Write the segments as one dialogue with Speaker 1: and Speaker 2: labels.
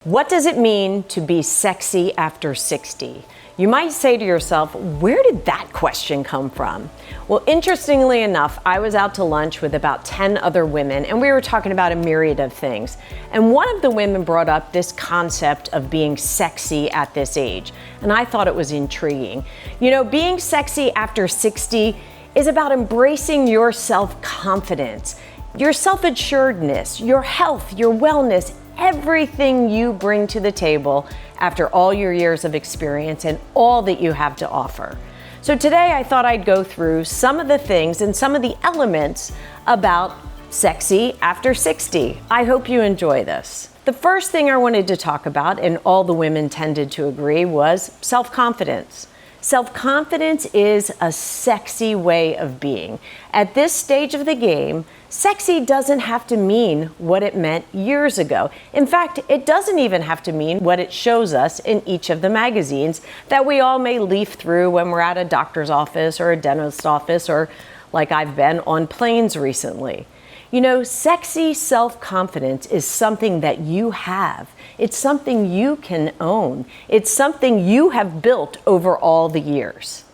Speaker 1: What does it mean to be sexy after 60? You might say to yourself, where did that question come from? Well, interestingly enough, I was out to lunch with about 10 other women, and we were talking about a myriad of things. And one of the women brought up this concept of being sexy at this age, and I thought it was intriguing. You know, being sexy after 60 is about embracing your self-confidence, your self-assuredness, your health, your wellness, everything you bring to the table after all your years of experience and all that you have to offer. So today I thought I'd go through some of the things and some of the elements about sexy after 60. I hope you enjoy this. The first thing I wanted to talk about, and all the women tended to agree, was self-confidence. Self-confidence is a sexy way of being. At this stage of the game, sexy doesn't have to mean what it meant years ago. In fact, it doesn't even have to mean what it shows us in each of the magazines that we all may leaf through when we're at a doctor's office or a dentist's office, or like I've been on planes recently. You know, sexy self-confidence is something that you have. It's something you can own. It's something you have built over all the years.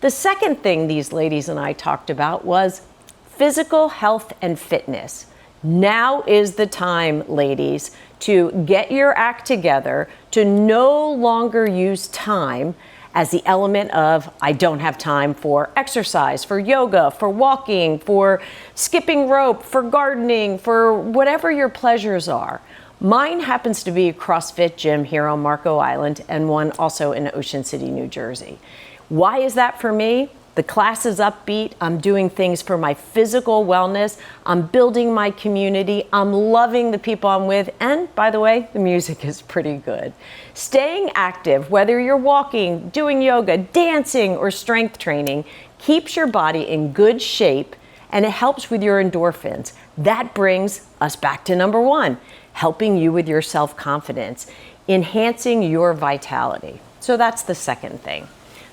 Speaker 1: The second thing these ladies and I talked about was physical health and fitness. Now is the time, ladies, to get your act together, to no longer use time as the element of, I don't have time for exercise, for yoga, for walking, for skipping rope, for gardening, for whatever your pleasures are. Mine happens to be a CrossFit gym here on Marco Island and one also in Ocean City, New Jersey. Why is that for me? The class is upbeat. I'm doing things for my physical wellness. I'm building my community. I'm loving the people I'm with. And by the way, the music is pretty good. Staying active, whether you're walking, doing yoga, dancing, or strength training, keeps your body in good shape, and it helps with your endorphins. That brings us back to number one, helping you with your self-confidence, enhancing your vitality. So that's the second thing.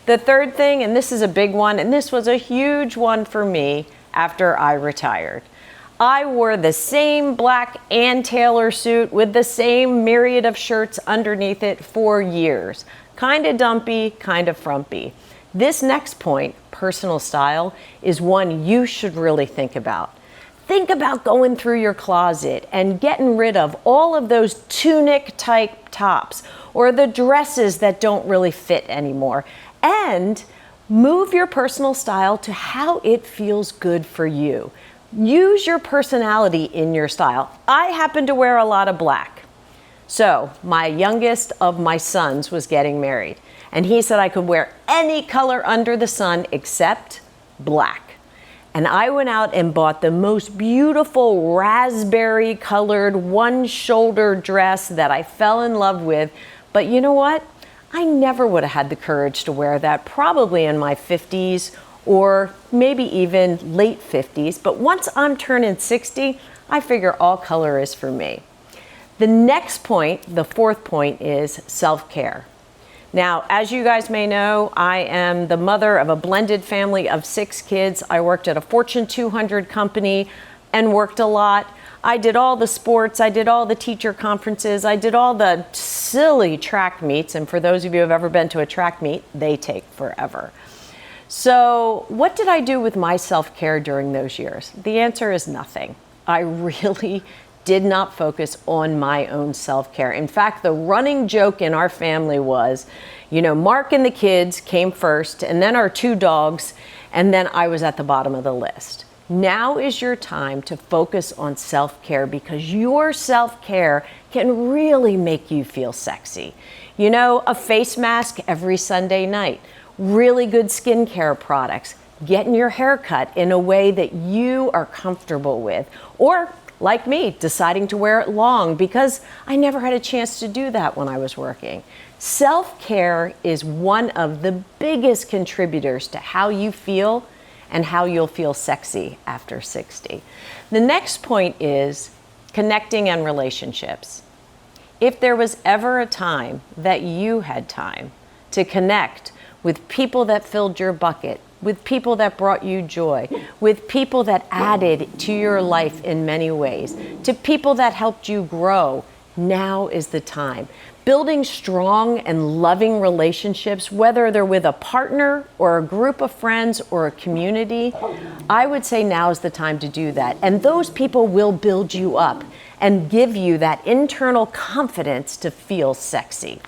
Speaker 1: The third thing, and this is a big one, and this was a huge one for me after I retired. I wore the same black Ann Taylor suit with the same myriad of shirts underneath it for years. Kind of dumpy, kind of frumpy. This next point, personal style, is one you should really think about. Think about going through your closet and getting rid of all of those tunic type tops or the dresses that don't really fit anymore. And move your personal style to how it feels good for you. Use your personality in your style. I happen to wear a lot of black. So my youngest of my sons was getting married, and he said I could wear any color under the sun except black. And I went out and bought the most beautiful raspberry colored one-shoulder dress that I fell in love with. But you know what? I never would have had the courage to wear that, probably in my 50s or maybe even late 50s. But once I'm turning 60, I figure all color is for me. The next point, the fourth point, is self-care. Now, as you guys may know, I am the mother of a blended family of 6 kids. I worked at a Fortune 200 company and worked a lot. I did all the sports, I did all the teacher conferences, I did all the silly track meets, and for those of you who have ever been to a track meet, they take forever. So what did I do with my self-care during those years? The answer is nothing. I really did not focus on my own self-care. In fact, the running joke in our family was, you know, Mark and the kids came first, and then our 2 dogs, and then I was at the bottom of the list. Now is your time to focus on self-care, because your self-care can really make you feel sexy. You know, a face mask every Sunday night, really good skincare products, getting your hair cut in a way that you are comfortable with, or like me, deciding to wear it long because I never had a chance to do that when I was working. Self-care is one of the biggest contributors to how you feel and how you'll feel sexy after 60. The next point is connecting and relationships. If there was ever a time that you had time to connect with people that filled your bucket, with people that brought you joy, with people that added to your life in many ways, to people that helped you grow, Now is the time. Building strong and loving relationships, whether they're with a partner or a group of friends or a community, I would say now is the time to do that. And those people will build you up and give you that internal confidence to feel sexy.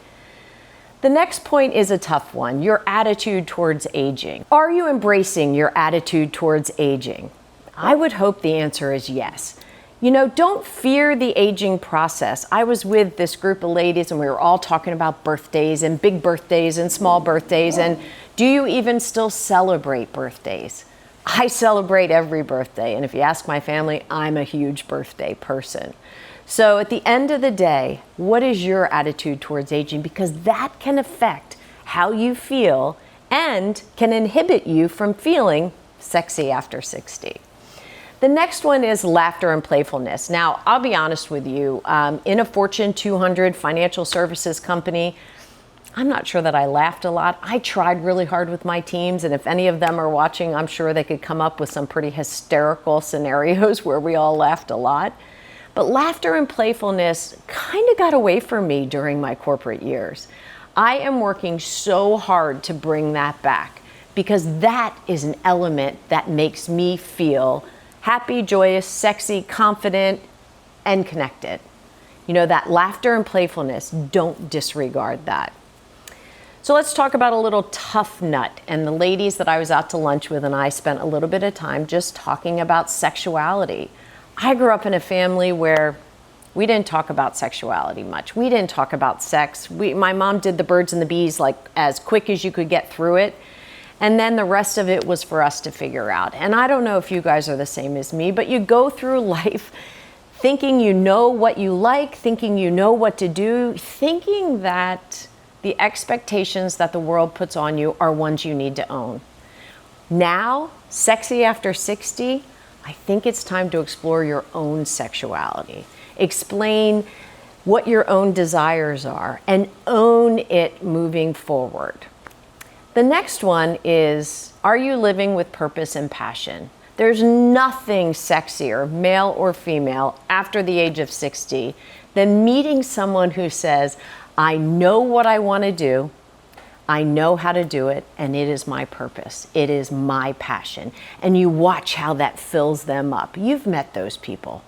Speaker 1: The next point is a tough one, your attitude towards aging. Are you embracing your attitude towards aging? I would hope the answer is yes. You know, don't fear the aging process. I was with this group of ladies and we were all talking about birthdays and big birthdays and small birthdays, and do you even still celebrate birthdays? I celebrate every birthday, and if you ask my family, I'm a huge birthday person. So at the end of the day, what is your attitude towards aging? Because that can affect how you feel and can inhibit you from feeling sexy after 60. The next one is laughter and playfulness. Now, I'll be honest with you, in a Fortune 200 financial services company, I'm not sure that I laughed a lot. I tried really hard with my teams, and if any of them are watching, I'm sure they could come up with some pretty hysterical scenarios where we all laughed a lot. But laughter and playfulness kind of got away from me during my corporate years. I am working so hard to bring that back because that is an element that makes me feel happy, joyous, sexy, confident, and connected. You know, that laughter and playfulness, don't disregard that. So let's talk about a little tough nut. And the ladies that I was out to lunch with and I spent a little bit of time just talking about sexuality. I grew up in a family where we didn't talk about sexuality much. We didn't talk about sex. My mom did the birds and the bees like as quick as you could get through it. And then the rest of it was for us to figure out. And I don't know if you guys are the same as me, but you go through life thinking you know what you like, thinking you know what to do, thinking that the expectations that the world puts on you are ones you need to own. Now, sexy after 60, I think it's time to explore your own sexuality. Explain what your own desires are and own it moving forward. The next one is, are you living with purpose and passion? There's nothing sexier, male or female, after the age of 60 than meeting someone who says, I know what I want to do, I know how to do it, and it is my purpose. It is my passion. And you watch how that fills them up. You've met those people.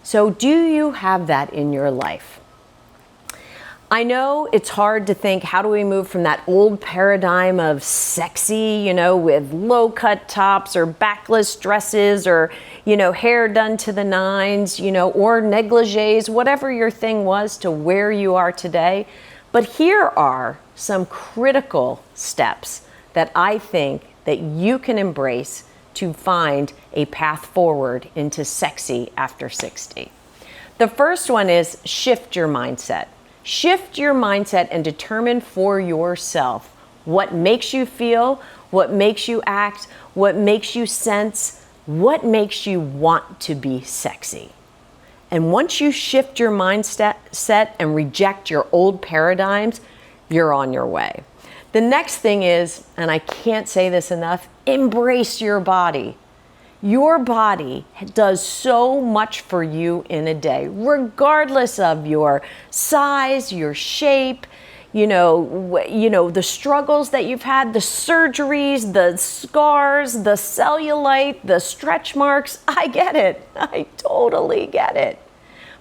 Speaker 1: So do you have that in your life? I know it's hard to think, how do we move from that old paradigm of sexy, you know, with low-cut tops or backless dresses or, you know, hair done to the nines, you know, or negligees, whatever your thing was, to where you are today. But here are some critical steps that I think that you can embrace to find a path forward into sexy after 60. The first one is shift your mindset. Shift your mindset and determine for yourself what makes you feel, what makes you act, what makes you sense, what makes you want to be sexy. And once you shift your mindset and reject your old paradigms, you're on your way. The next thing is, and I can't say this enough, embrace your body. Your body does so much for you in a day, regardless of your size, your shape, you know, the struggles that you've had, the surgeries, the scars, the cellulite, the stretch marks. I get it. I totally get it.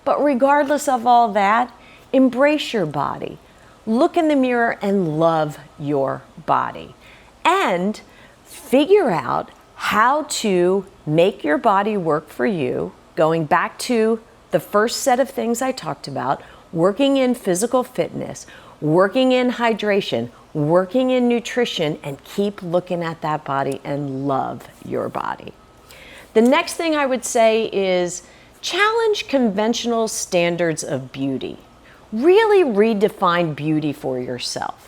Speaker 1: But regardless of all that, embrace your body. Look in the mirror and love your body. And figure out how to make your body work for you, going back to the first set of things I talked about, working in physical fitness, working in hydration, working in nutrition, and keep looking at that body and love your body. The next thing I would say is challenge conventional standards of beauty. Really redefine beauty for yourself.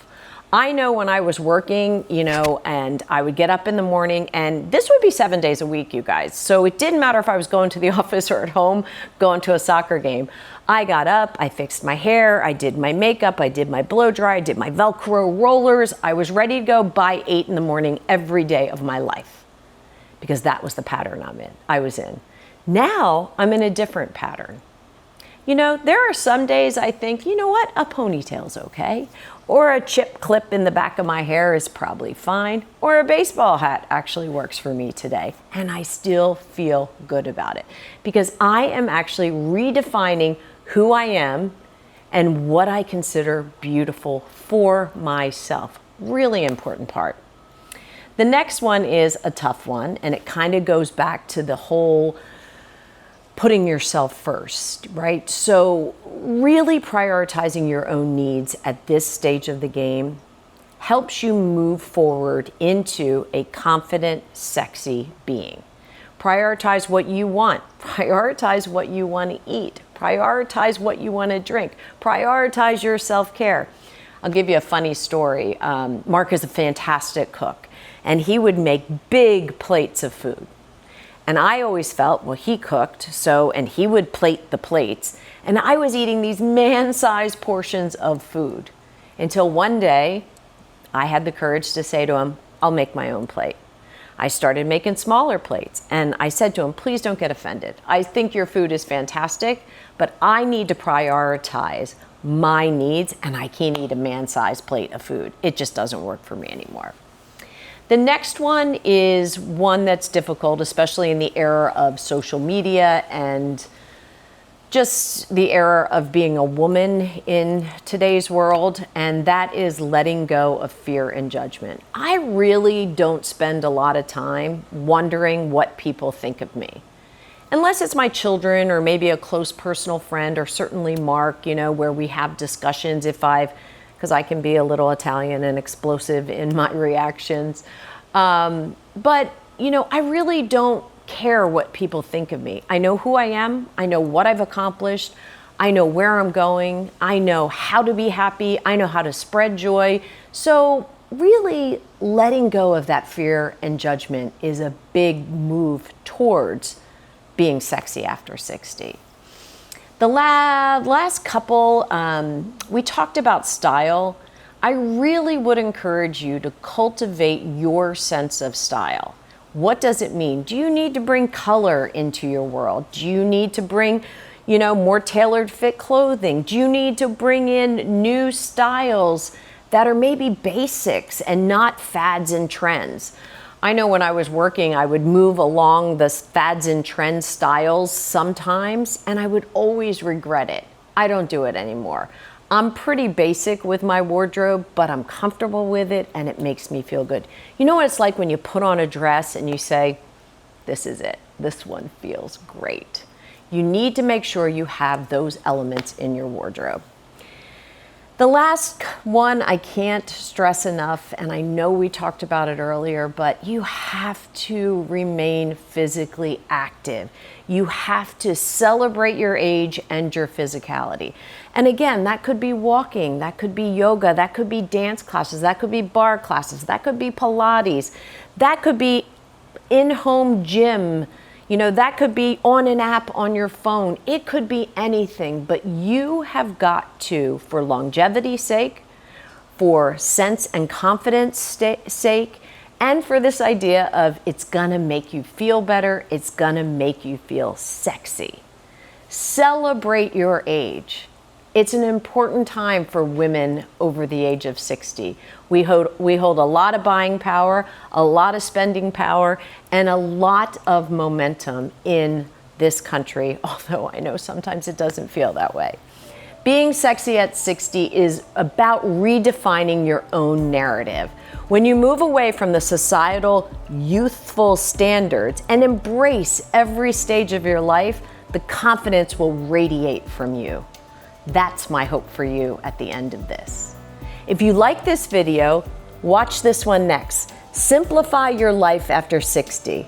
Speaker 1: I know when I was working, you know, and I would get up in the morning, and this would be 7 days a week, you guys. So it didn't matter if I was going to the office or at home, going to a soccer game. I got up, I fixed my hair, I did my makeup, I did my blow dry, I did my Velcro rollers. I was ready to go by 8 in the morning every day of my life because that was the pattern I was in. Now I'm in a different pattern. You know, there are some days I think, you know what, a ponytail's okay. Or a chip clip in the back of my hair is probably fine. Or a baseball hat actually works for me today. And I still feel good about it because I am actually redefining who I am and what I consider beautiful for myself. Really important part. The next one is a tough one, and it kind of goes back to the whole putting yourself first, right? So really prioritizing your own needs at this stage of the game helps you move forward into a confident, sexy being. Prioritize what you want. Prioritize what you want to eat. Prioritize what you want to drink. Prioritize your self-care. I'll give you a funny story. Mark is a fantastic cook, and he would make big plates of food. And I always felt, well, he cooked, and he would plate the plates. And I was eating these man-sized portions of food until one day I had the courage to say to him, I'll make my own plate. I started making smaller plates. And I said to him, please don't get offended. I think your food is fantastic, but I need to prioritize my needs, and I can't eat a man-sized plate of food. It just doesn't work for me anymore. The next one is one that's difficult, especially in the era of social media and just the era of being a woman in today's world, and that is letting go of fear and judgment. I really don't spend a lot of time wondering what people think of me. Unless it's my children or maybe a close personal friend, or certainly Mark, you know, where we have discussions because I can be a little Italian and explosive in my reactions. But, you know, I really don't care what people think of me. I know who I am. I know what I've accomplished. I know where I'm going. I know how to be happy. I know how to spread joy. So really letting go of that fear and judgment is a big move towards being sexy after 60. The last couple, we talked about style. I really would encourage you to cultivate your sense of style. What does it mean? Do you need to bring color into your world? Do you need to bring, you know, more tailored fit clothing? Do you need to bring in new styles that are maybe basics and not fads and trends? I know when I was working, I would move along the fads and trend styles sometimes, and I would always regret it. I don't do it anymore. I'm pretty basic with my wardrobe, but I'm comfortable with it, and it makes me feel good. You know what it's like when you put on a dress and you say, this is it. This one feels great. You need to make sure you have those elements in your wardrobe. The last one I can't stress enough, and I know we talked about it earlier, but you have to remain physically active. You have to celebrate your age and your physicality. And again, that could be walking, that could be yoga, that could be dance classes, that could be bar classes, that could be Pilates, that could be in-home gym. You know, that could be on an app on your phone. It could be anything, but you have got to, for longevity's sake, for sense and confidence sake, and for this idea of it's gonna make you feel better, it's gonna make you feel sexy. Celebrate your age. It's an important time for women over the age of 60. We hold a lot of buying power, a lot of spending power, and a lot of momentum in this country, although I know sometimes it doesn't feel that way. Being sexy at 60 is about redefining your own narrative. When you move away from the societal youthful standards and embrace every stage of your life, the confidence will radiate from you. That's my hope for you at the end of this. If you like this video, watch this one next. Simplify your life after 60.